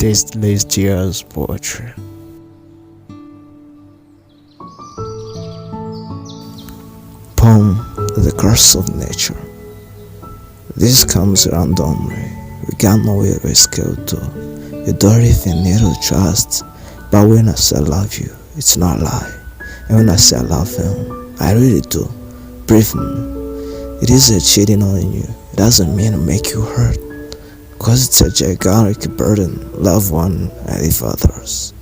tasteless tears poetry. Poem The Curse of Nature. This comes randomly. We got nowhere to escape to. You don't even need to trust. But when I say I love you, it's not a lie. And when I say I love him, I really do. Believe me. It isn't cheating on you. It doesn't mean to make you hurt. Cause it's a gigantic burden. Love one and leave others.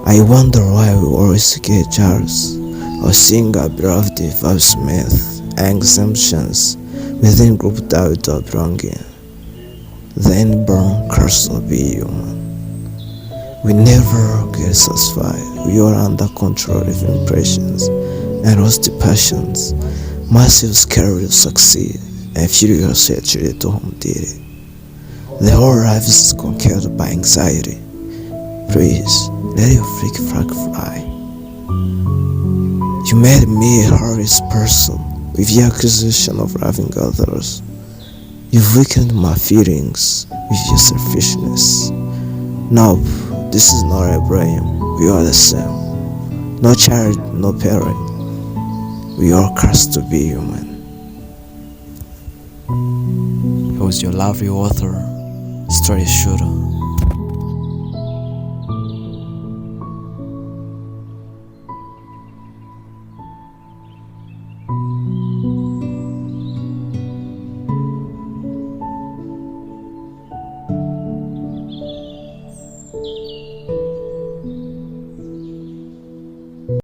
I wonder why we always get jealous or seeing our beloved vibes myth and exemptions within group that we don't belong in. The inborn curse of being human. We never get satisfied. We are under control of impressions and rusty passions. Massive scary to succeed and furious hatred to whom did it. The whole life is conquered by anxiety. Please, let your freak flag fly. You made me a horrible person with your accusation of loving others. You've weakened my feelings with your selfishness. No, this is not a blame. We are the same. No child, no parent. We are cursed to be human. He was your lovely author, story shooter.